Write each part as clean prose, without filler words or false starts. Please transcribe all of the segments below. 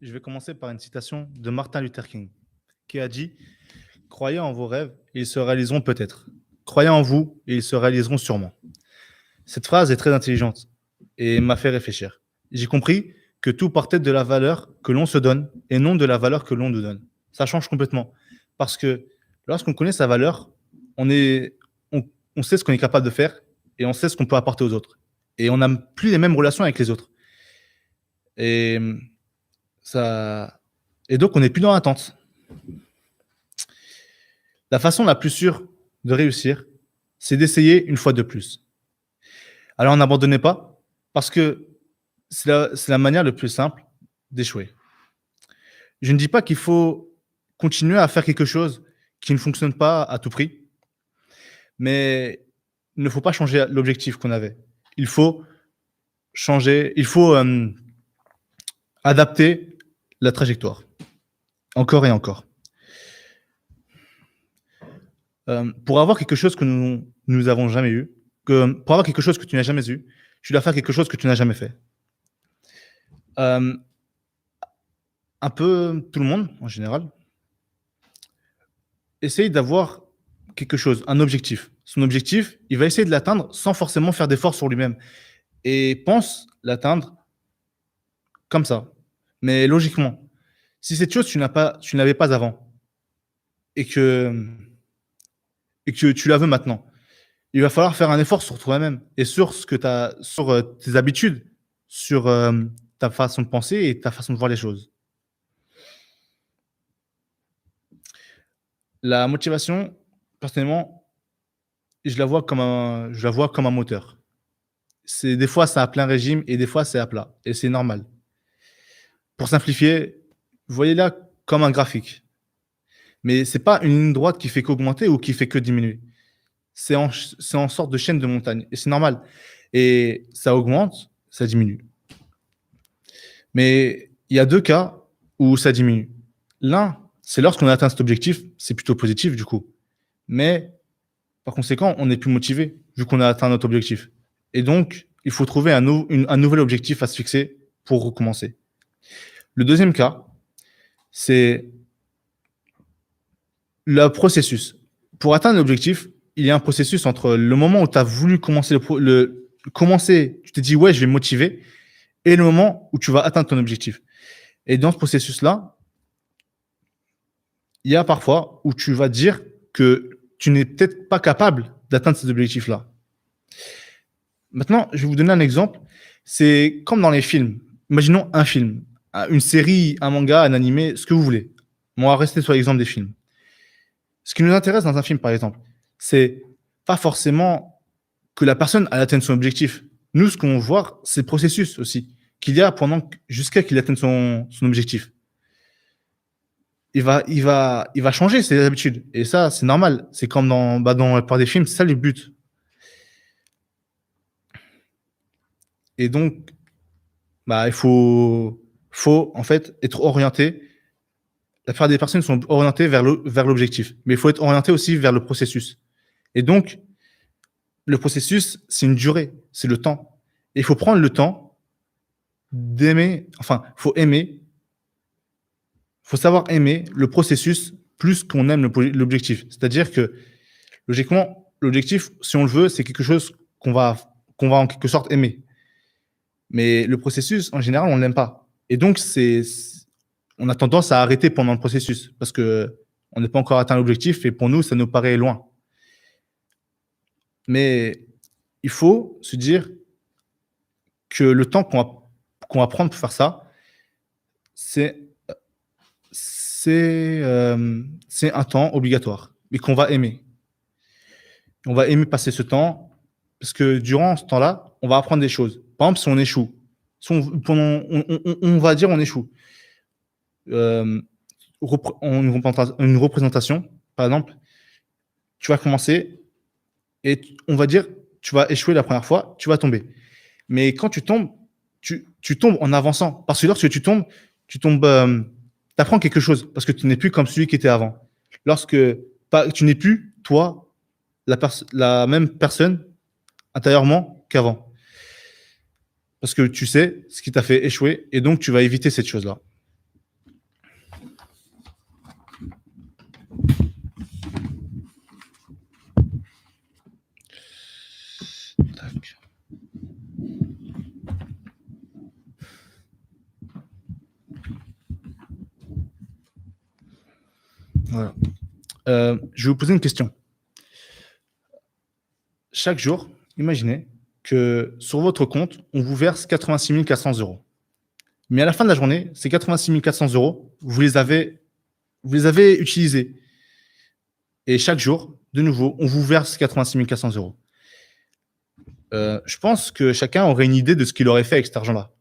Je vais commencer par une citation de Martin Luther King, qui a dit: croyez en vos rêves et ils se réaliseront peut-être. Croyez en vous et ils se réaliseront sûrement. Cette phrase est très intelligente et m'a fait réfléchir. J'ai compris que tout partait de la valeur que l'on se donne et non de la valeur que l'on nous donne. Ça change complètement. Parce que lorsqu'on connaît sa valeur, on, est, on sait ce qu'on est capable de faire et on sait ce qu'on peut apporter aux autres. Et on n'a plus les mêmes relations avec les autres. Et, ça... et donc, on n'est plus dans l'attente. La façon la plus sûre de réussir, c'est d'essayer une fois de plus. Alors, n'abandonnez pas, parce que c'est la manière la plus simple d'échouer. Je ne dis pas qu'il faut continuer à faire quelque chose qui ne fonctionne pas à tout prix, mais il ne faut pas changer l'objectif qu'on avait. Il faut changer, il faut adapter la trajectoire, encore et encore. Pour avoir quelque chose que nous avons jamais eu, pour avoir quelque chose que tu n'as jamais eu, tu dois faire quelque chose que tu n'as jamais fait. Un peu tout le monde, en général, essaye d'avoir quelque chose, un objectif. Son objectif, il va essayer de l'atteindre sans forcément faire d'efforts sur lui-même. Et pense l'atteindre comme ça. Mais logiquement, si cette chose, tu ne l'avais pas avant, et que tu la veux maintenant, il va falloir faire un effort sur toi-même et sur sur tes habitudes, sur ta façon de penser et ta façon de voir les choses. La motivation, personnellement, je la vois comme un moteur. Des fois, c'est à plein régime et des fois, c'est à plat. Et c'est normal. Pour simplifier, voyez-la comme un graphique. Mais ce n'est pas une ligne droite qui fait qu'augmenter ou qui fait que diminuer. C'est en sorte de chaîne de montagne. Et c'est normal. Et ça augmente, ça diminue. Mais il y a deux cas où ça diminue. L'un, c'est lorsqu'on atteint cet objectif, c'est plutôt positif du coup. Mais par conséquent, on n'est plus motivé vu qu'on a atteint notre objectif. Et donc, il faut trouver un nouvel objectif à se fixer pour recommencer. Le deuxième cas, c'est le processus. Pour atteindre l'objectif, il y a un processus entre le moment où tu as voulu commencer tu t'es dit ouais, je vais me motiver, et le moment où tu vas atteindre ton objectif. Et dans ce processus-là, il y a parfois où tu vas dire que tu n'es peut-être pas capable d'atteindre cet objectif-là. Maintenant, je vais vous donner un exemple. C'est comme dans les films. Imaginons un film, une série, un manga, un animé, ce que vous voulez. On va rester sur l'exemple des films. Ce qui nous intéresse dans un film, par exemple, c'est pas forcément que la personne atteigne son objectif. Nous, ce qu'on voit, c'est le processus aussi qu'il y a jusqu'à qu'il atteigne son objectif. Il va changer ses habitudes. Et ça, c'est normal. C'est comme dans la plupart des films, c'est ça le but. Et donc, il faut en fait être orienté. La plupart des personnes sont orientées vers l'objectif. Mais il faut être orienté aussi vers le processus. Et donc, le processus, c'est une durée, c'est le temps. Et il faut prendre le temps d'aimer, il faut savoir aimer le processus plus qu'on aime l'objectif. C'est-à-dire que, logiquement, l'objectif, si on le veut, c'est quelque chose qu'on va en quelque sorte aimer. Mais le processus, en général, on ne l'aime pas. Et donc, on a tendance à arrêter pendant le processus parce qu'on n'est pas encore atteint l'objectif et pour nous, ça nous paraît loin. Mais il faut se dire que le temps qu'on va prendre pour faire ça, c'est un temps obligatoire, mais qu'on va aimer. On va aimer passer ce temps parce que durant ce temps-là, on va apprendre des choses. par exemple, si on échoue, si on va dire on échoue, euh, une représentation, par exemple, tu vas commencer et on va dire, tu vas échouer la première fois, tu vas tomber. Mais quand tu tombes, tu tombes en avançant. Parce que lorsque tu tombes, apprends quelque chose. Parce que tu n'es plus comme celui qui était avant. Lorsque tu n'es plus, toi, la même personne intérieurement qu'avant. Parce que tu sais ce qui t'a fait échouer et donc tu vas éviter cette chose-là. Tac. Voilà. Je vais vous poser une question. Chaque jour, imaginez que sur votre compte, on vous verse 86 400 euros. Mais à la fin de la journée, ces 86 400 euros, vous les avez utilisés. Et chaque jour, de nouveau, on vous verse 86 400 euros. Je pense que chacun aurait une idée de ce qu'il aurait fait avec cet argent-là.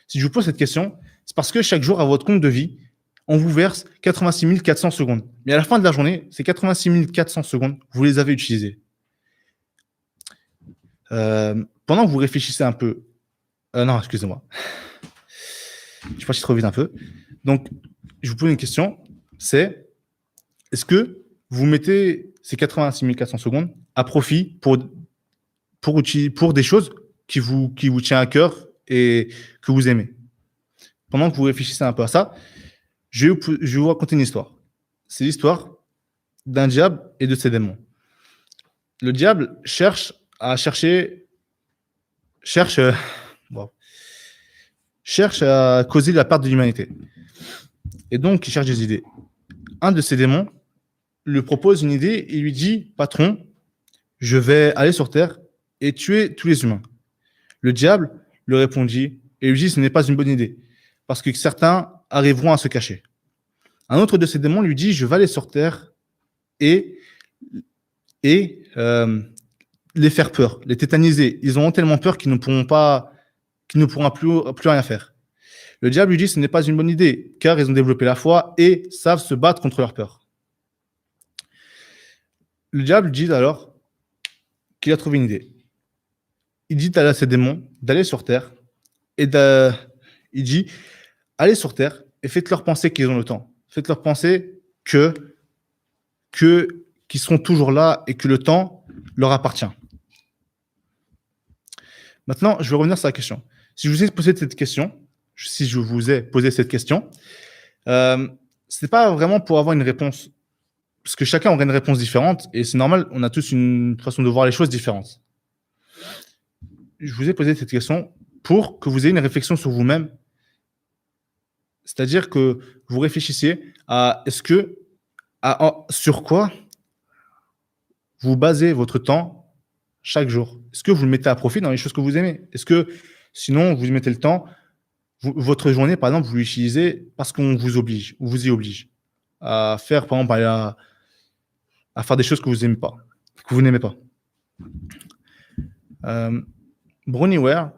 Si je vous pose cette question, c'est parce que chaque jour, à votre compte de vie, on vous verse 86 400 secondes. Mais à la fin de la journée, ces 86 400 secondes, vous les avez utilisées. Pendant que vous réfléchissez un peu... non, excusez-moi. Je suis parti trop vite un peu. Donc, je vous pose une question, c'est est-ce que vous mettez ces 86 400 secondes à profit pour des choses qui vous tiennent à cœur et que vous aimez? Pendant que vous réfléchissez un peu à ça, je vais vous raconter une histoire. C'est l'histoire d'un diable et de ses démons. Le diable cherche, bon, cherche à causer la perte de l'humanité. Et donc, il cherche des idées. Un de ses démons lui propose une idée et lui dit, patron, je vais aller sur Terre et tuer tous les humains. Le diable lui répondit et lui dit, ce n'est pas une bonne idée, parce que certains arriveront à se cacher. Un autre de ses démons lui dit, je vais aller sur Terre et les faire peur, les tétaniser. Ils auront tellement peur qu'ils ne pourront plus rien faire. Le diable lui dit, ce n'est pas une bonne idée, car ils ont développé la foi et savent se battre contre leur peur. Le diable dit alors qu'il a trouvé une idée. Il dit à ses démons d'aller sur Terre et il dit, allez sur Terre et faites-leur penser qu'ils ont le temps. Faites-leur penser qu'ils seront toujours là et que le temps leur appartient. Maintenant, je vais revenir sur la question. Si je vous ai posé cette question, c'est pas vraiment pour avoir une réponse, parce que chacun aurait une réponse différente et c'est normal, on a tous une façon de voir les choses différentes. Je vous ai posé cette question pour que vous ayez une réflexion sur vous-même, c'est-à-dire que vous réfléchissiez sur quoi vous basez votre temps chaque jour. Est-ce que vous le mettez à profit dans les choses que vous aimez? Est-ce que sinon vous mettez le temps, votre journée par exemple, vous l'utilisez parce qu'on vous oblige, ou vous y oblige à faire par exemple à faire des choses que vous aimez pas, que vous n'aimez pas. Bronnie Ware,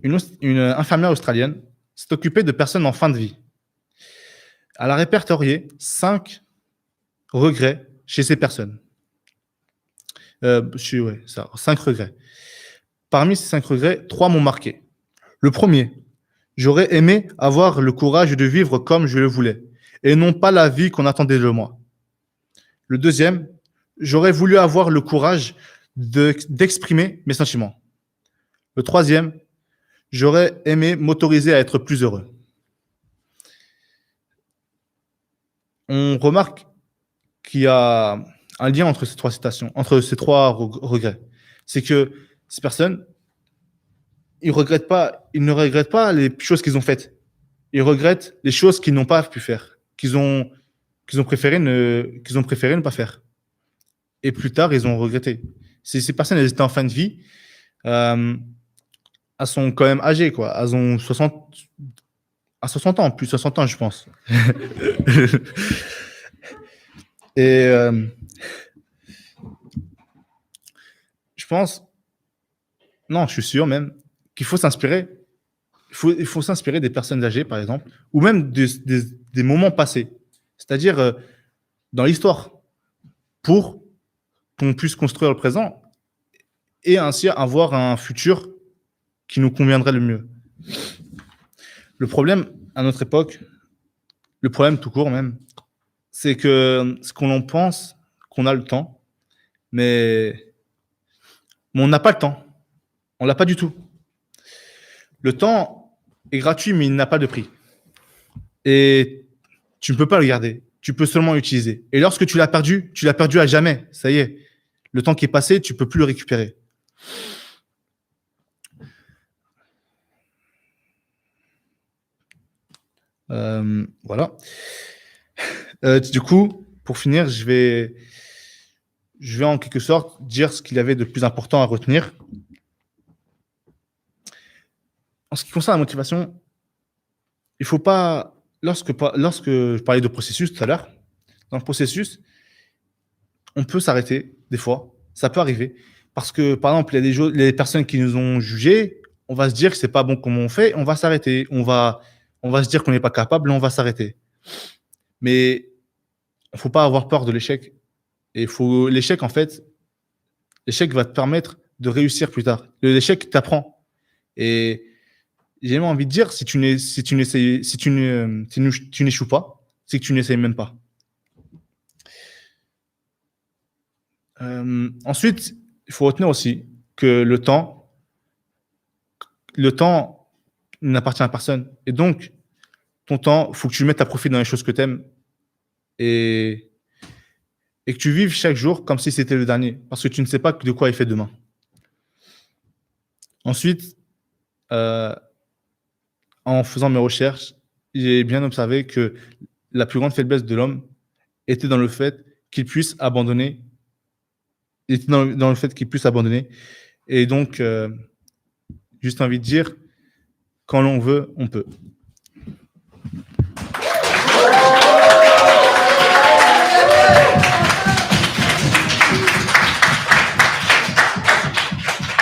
une infirmière australienne, s'est occupée de personnes en fin de vie. Elle a répertorié 5 regrets chez ces personnes. 5 regrets. Parmi ces 5 regrets, 3 m'ont marqué. Le premier, j'aurais aimé avoir le courage de vivre comme je le voulais, et non pas la vie qu'on attendait de moi. Le deuxième, j'aurais voulu avoir le courage d'exprimer mes sentiments. Le troisième, j'aurais aimé m'autoriser à être plus heureux. On remarque qu'il y a un lien entre ces 3 citations, entre ces 3 regrets. C'est que ces personnes, ils ne regrettent pas les choses qu'ils ont faites. Ils regrettent les choses qu'ils n'ont pas pu faire, qu'ils ont préféré ne pas faire. Et plus tard, ils ont regretté. Ces personnes, elles étaient en fin de vie. Elles sont quand même âgées, quoi. Elles ont 60 ans, plus de 60 ans, je pense. Et je pense, non, je suis sûr même, qu'il faut s'inspirer. Il faut s'inspirer des personnes âgées, par exemple, ou même des moments passés, c'est-à-dire dans l'histoire, pour qu'on puisse construire le présent et ainsi avoir un futur qui nous conviendrait le mieux. Le problème, à notre époque, le problème tout court même, c'est que ce qu'on en pense, qu'on a le temps, mais on n'a pas le temps. On l'a pas du tout. Le temps est gratuit, mais il n'a pas de prix. Et tu ne peux pas le garder. Tu peux seulement l'utiliser. Et lorsque tu l'as perdu à jamais. Ça y est. Le temps qui est passé, tu peux plus le récupérer. Voilà. Du coup, pour finir, je vais en quelque sorte dire ce qu'il y avait de plus important à retenir. En ce qui concerne la motivation, il faut pas, lorsque je parlais de processus tout à l'heure, dans le processus, on peut s'arrêter des fois, ça peut arriver, parce que par exemple, il y a les personnes qui nous ont jugés, on va se dire que c'est pas bon comme on fait, on va s'arrêter, on va se dire qu'on n'est pas capable, on va s'arrêter. Mais il faut pas avoir peur de l'échec. Et l'échec, en fait, l'échec va te permettre de réussir plus tard. L'échec t'apprend. Et j'ai même envie de dire, si tu n'échoues pas, c'est que tu n'essayes même pas. Ensuite, il faut retenir aussi que le temps n'appartient à personne. Et donc, ton temps, il faut que tu le mettes à profit dans les choses que tu aimes et que tu vives chaque jour comme si c'était le dernier, parce que tu ne sais pas de quoi est fait demain. Ensuite, en faisant mes recherches, j'ai bien observé que la plus grande faiblesse de l'homme était dans le fait qu'il puisse abandonner. Était dans le fait qu'il puisse abandonner. Et donc, juste envie de dire, quand l'on veut, on peut.